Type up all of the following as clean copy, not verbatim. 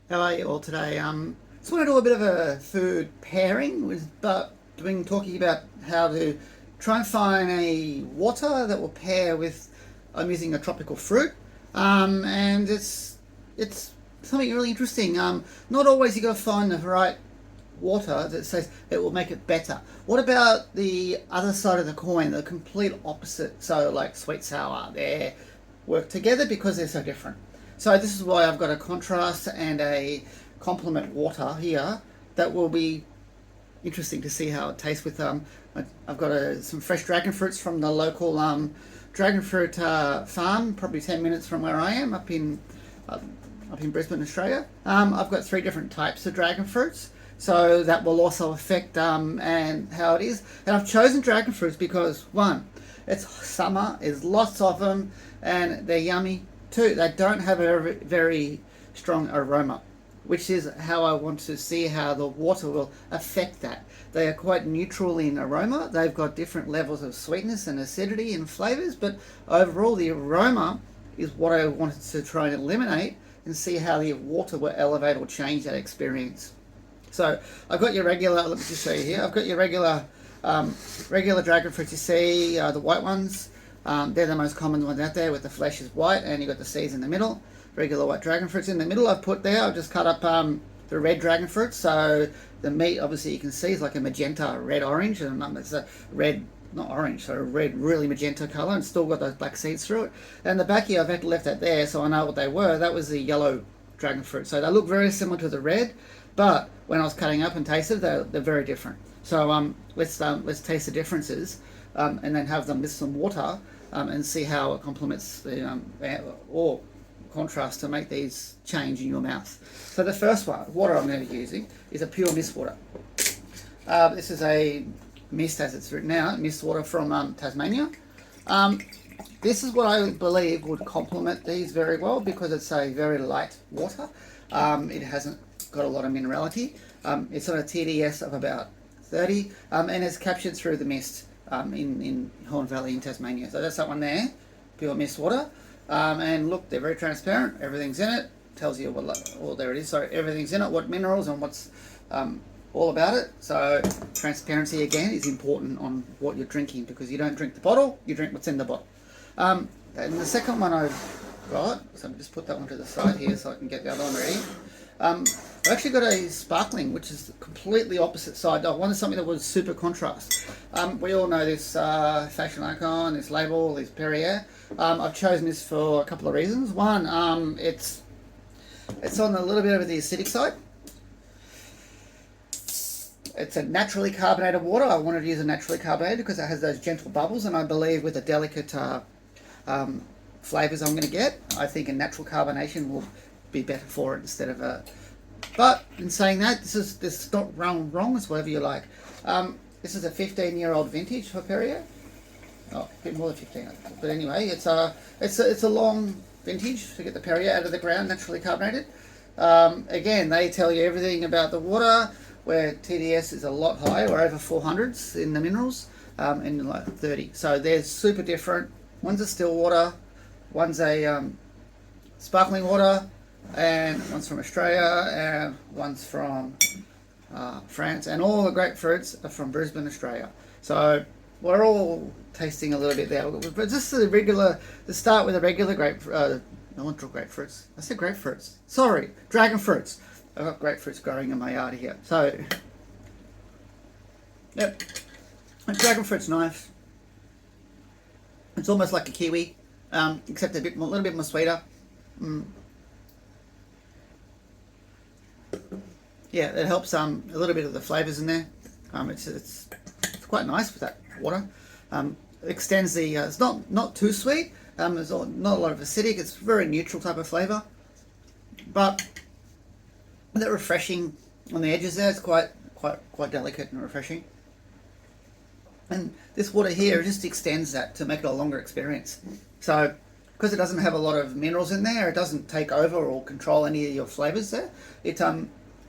How are you all today? Just want to do a bit of a food pairing talking about how to try and find a water that will pair with. I'm using a tropical fruit, and it's something really interesting. Not always you got to find the right water that says it will make it better. What about the other side of the coin, the complete opposite? So like sweet sour, they work together because they're so different. So this is why I've got a contrast and a complement water here that will be interesting to see how it tastes with. I've got some fresh dragon fruits from the local dragon fruit farm, probably 10 minutes from where I am, uh, up in Brisbane, Australia. I've got three different types of dragon fruits, so that will also affect and how it is. And I've chosen dragon fruits because one, it's summer, there's lots of them, and they're yummy. Two, they don't have a very strong aroma, which is how I want to see how the water will affect that. They are quite neutral in aroma. They've got different levels of sweetness and acidity and flavors, but overall the aroma is what I wanted to try and eliminate and see how the water will elevate or change that experience. So I've got your regular, let me just show you here, I've got your regular dragon fruits you see, the white ones. They're the most common ones out there with the flesh is white and you've got the seeds in the middle. Regular white dragon fruits in the middle I've put there. I've just cut up the red dragon fruit. So the meat, obviously you can see, is like a magenta, red, orange. And it's a red, not orange, so a red, really magenta colour and still got those black seeds through it. And the back here I've left that there so I know what they were. That was the yellow dragon fruit. So they look very similar to the red, but when I was cutting up and tasted, they're very different. So let's taste the differences and then have them with some water and see how it complements the or contrast to make these change in your mouth. So the first water I'm going to be using is a pure mist water. This is a mist, as it's written out, mist water from Tasmania. This is what I believe would complement these very well because it's a very light water. It hasn't got a lot of minerality. It's on a TDS of about 30 and it's captured through the mist in Horn Valley in Tasmania. So that's that one there, pure mist water. And look, they're very transparent. Everything's in it. Tells you what, oh, there it is. So everything's in it, what minerals and what's all about it. So transparency again is important on what you're drinking because you don't drink the bottle, you drink what's in the bottle. And the second one I've got, so I'll just put that one to the side here so I can get the other one ready. I've actually got a sparkling, which is completely opposite side. I wanted something that was super contrast. We all know this fashion icon, this label, this Perrier. I've chosen this for a couple of reasons. One, it's on a little bit of the acidic side. It's a naturally carbonated water. I wanted to use a naturally carbonated because it has those gentle bubbles, and I believe with the delicate flavors I'm going to get, I think a natural carbonation will be better for it instead of a. But in saying that, this is not wrong. It's whatever you like. This is a 15-year-old vintage for Perrier. Oh, a bit more than 15. But anyway, it's a long vintage to get the Perrier out of the ground, naturally carbonated. Again, they tell you everything about the water, where TDS is a lot higher, or over 400s in the minerals, and like 30. So they're super different. One's a still water, one's a sparkling water, and one's from Australia, and one's from France, and all the grapefruits are from Brisbane, Australia. So we're all tasting a little bit there, but just to start with the regular not grapefruits. I said grapefruits. Sorry, dragon fruits. I've got grapefruits growing in my yard here. So, yep, dragon fruit's nice. It's almost like a kiwi, except a little bit more sweeter. Yeah, it helps a little bit of the flavors in there. It's quite nice with that water. Extends the. It's not too sweet. There's not a lot of acidic. It's very neutral type of flavor, but that refreshing on the edges there. It's quite delicate and refreshing. And this water here just extends that to make it a longer experience. So because it doesn't have a lot of minerals in there, it doesn't take over or control any of your flavors there.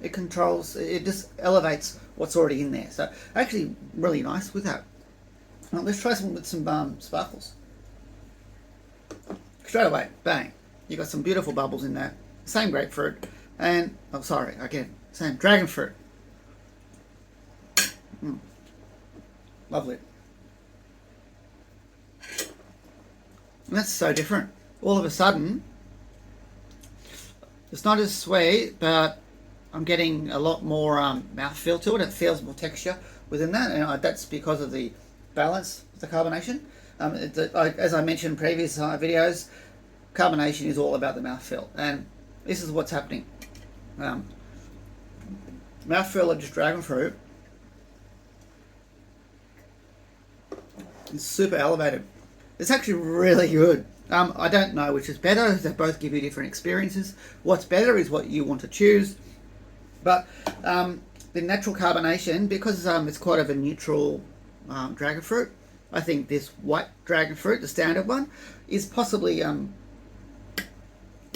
It controls, it just elevates what's already in there. So actually really nice with that. Now let's try some with some sparkles. Straight away, bang, you got some beautiful bubbles in there. Same grapefruit, And, oh, sorry, again, same, dragon fruit. Lovely. And that's so different. All of a sudden, it's not as sweet, but I'm getting a lot more mouthfeel to it. It feels more texture within that, and that's because of the balance of the carbonation. As I mentioned in previous videos, carbonation is all about the mouthfeel, and this is what's happening. Mouthfeel of just dragon fruit is super elevated. It's actually really good. I don't know which is better. They both give you different experiences. What's better is what you want to choose. But the natural carbonation, because it's quite of a neutral dragon fruit, I think this white dragon fruit, the standard one, is possibly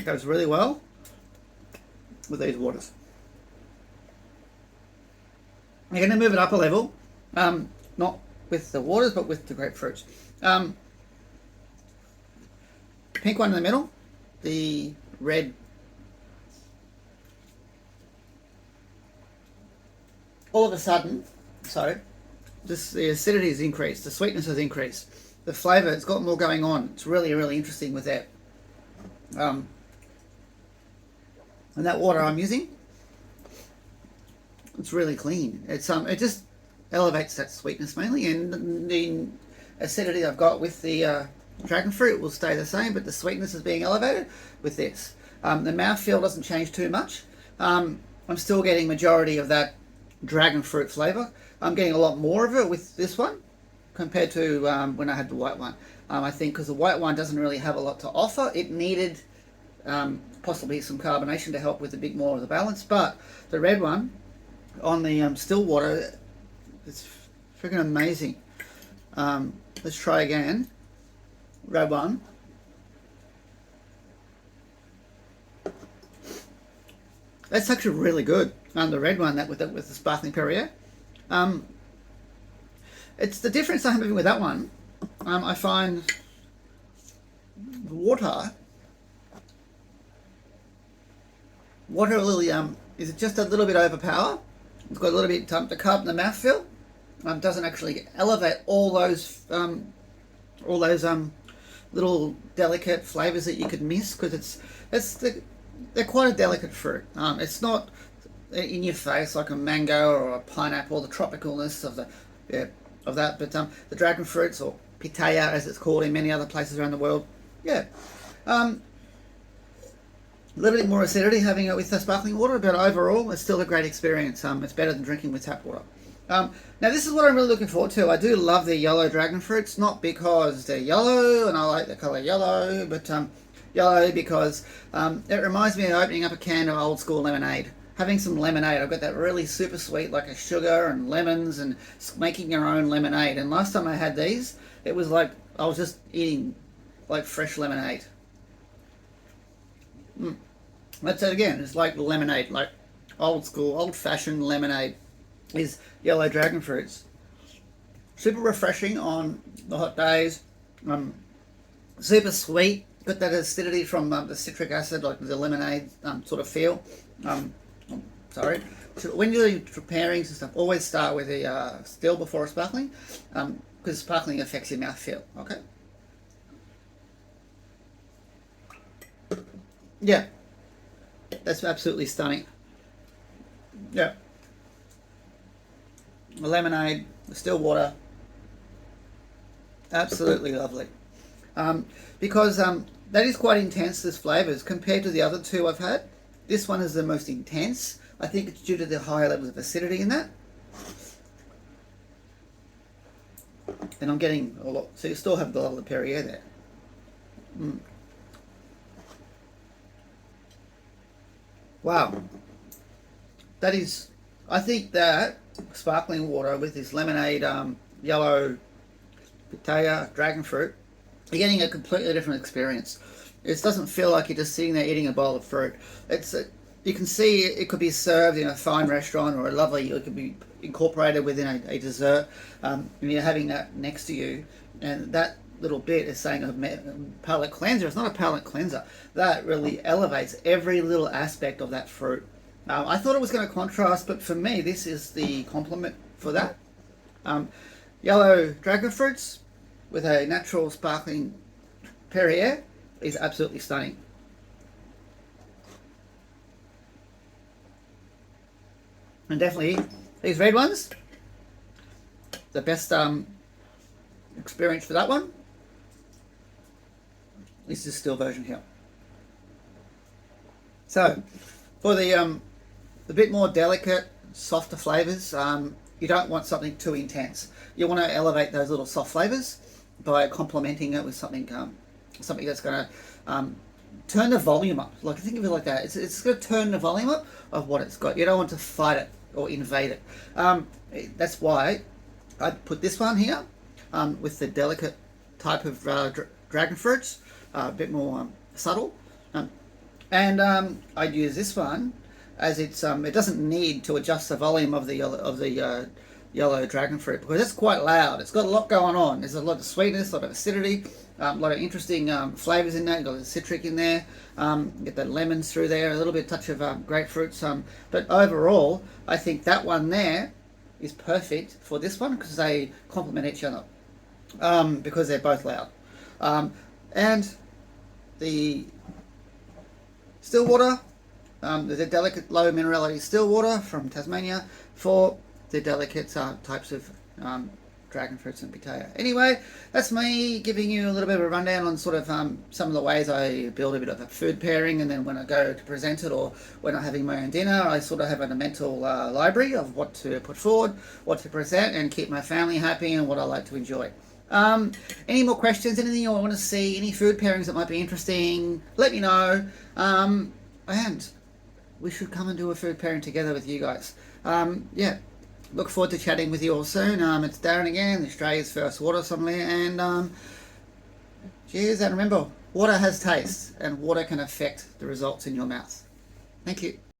goes really well with these waters. You're going to move it up a level, not with the waters, but with the grapefruits. Pink one in the middle, the red. All of a sudden, the acidity has increased, the sweetness has increased, the flavour, it's got more going on. It's really, really interesting with that. And that water I'm using, it's really clean. It's it just elevates that sweetness mainly, and the acidity I've got with the dragon fruit will stay the same, but the sweetness is being elevated with this. The mouthfeel doesn't change too much. I'm still getting majority of that dragon fruit flavour. I'm getting a lot more of it with this one compared to when I had the white one. I think because the white one doesn't really have a lot to offer. It needed possibly some carbonation to help with a bit more of the balance, but the red one on the still water, it's freaking amazing. Let's try again. Red one. That's actually really good. The red one, that with the sparkling Perrier. It's the difference I'm having with that one. I find the water really is just a little bit overpower. It's got a little bit the carb and the mouthfeel. Doesn't actually elevate all those little delicate flavors that you could miss, because they're quite a delicate fruit. It's not in your face like a mango or a pineapple, the tropicalness of that, but the dragon fruits, or pitaya as it's called in many other places around the world, a little bit more acidity having it with the sparkling water, but overall it's still a great experience. It's better than drinking with tap water. Now this is what I'm really looking forward to. I do love the yellow dragon fruits, not because they're yellow and I like the colour yellow, but yellow because it reminds me of opening up a can of old school lemonade. Having some lemonade, I've got that really super sweet, like a sugar and lemons, and making your own lemonade. And last time I had these, it was like I was just eating like fresh lemonade. That's it again. It's like lemonade, like old school, old-fashioned lemonade is yellow dragon fruits. Super refreshing on the hot days. Super sweet. Got that acidity from the citric acid, like the lemonade sort of feel. Sorry. So when you're doing pairings and stuff, always start with a still before a sparkling, because sparkling affects your mouthfeel. Okay. Yeah. That's absolutely stunning. Yeah. The lemonade, the still water, absolutely lovely. Because that is quite intense, this flavours, compared to the other two I've had. This one is the most intense. I think it's due to the higher levels of acidity in that. And I'm getting a lot, so you still have a lot of the Perrier there. Wow. That is, I think that sparkling water with this lemonade, yellow pitaya, dragon fruit, you're getting a completely different experience. It doesn't feel like you're just sitting there eating a bowl of fruit. You can see it could be served in a fine restaurant, or it could be incorporated within a dessert, and you're having that next to you, and that little bit is saying a palate cleanser. It's not a palate cleanser. That really elevates every little aspect of that fruit. I thought it was going to contrast, but for me, this is the complement for that. Yellow dragon fruits with a natural sparkling Perrier is absolutely stunning. And definitely these red ones, the best experience for that one. This is still version here. So for the bit more delicate, softer flavors, you don't want something too intense. You want to elevate those little soft flavors by complementing it with something something that's going to turn the volume up. Like, think of it like that. It's going to turn the volume up of what it's got. You don't want to fight it or invade it. That's why I put this one here with the delicate type of dragon fruits, a bit more subtle. And I'd use this one as it doesn't need to adjust the volume of the yellow dragon fruit because it's quite loud. It's got a lot going on. There's a lot of sweetness, a lot of acidity, a lot of interesting flavors in there. You've got the citric in there, get the lemons through there, a little bit touch of grapefruits. But overall, I think that one there is perfect for this one because they complement each other because they're both loud. And the still water, there's a delicate low minerality still water from Tasmania for the delicate types of dragon fruits and pitaya. Anyway, that's me giving you a little bit of a rundown on sort of some of the ways I build a bit of a food pairing, and then when I go to present it or when I'm having my own dinner, I sort of have a mental library of what to put forward, what to present, and keep my family happy and what I like to enjoy. Any more questions, anything you want to see, any food pairings that might be interesting, let me know. And we should come and do a food pairing together with you guys. Yeah, look forward to chatting with you all soon. It's Darren again, Australia's first water sommelier, and cheers, and remember, water has taste, and water can affect the results in your mouth. Thank you.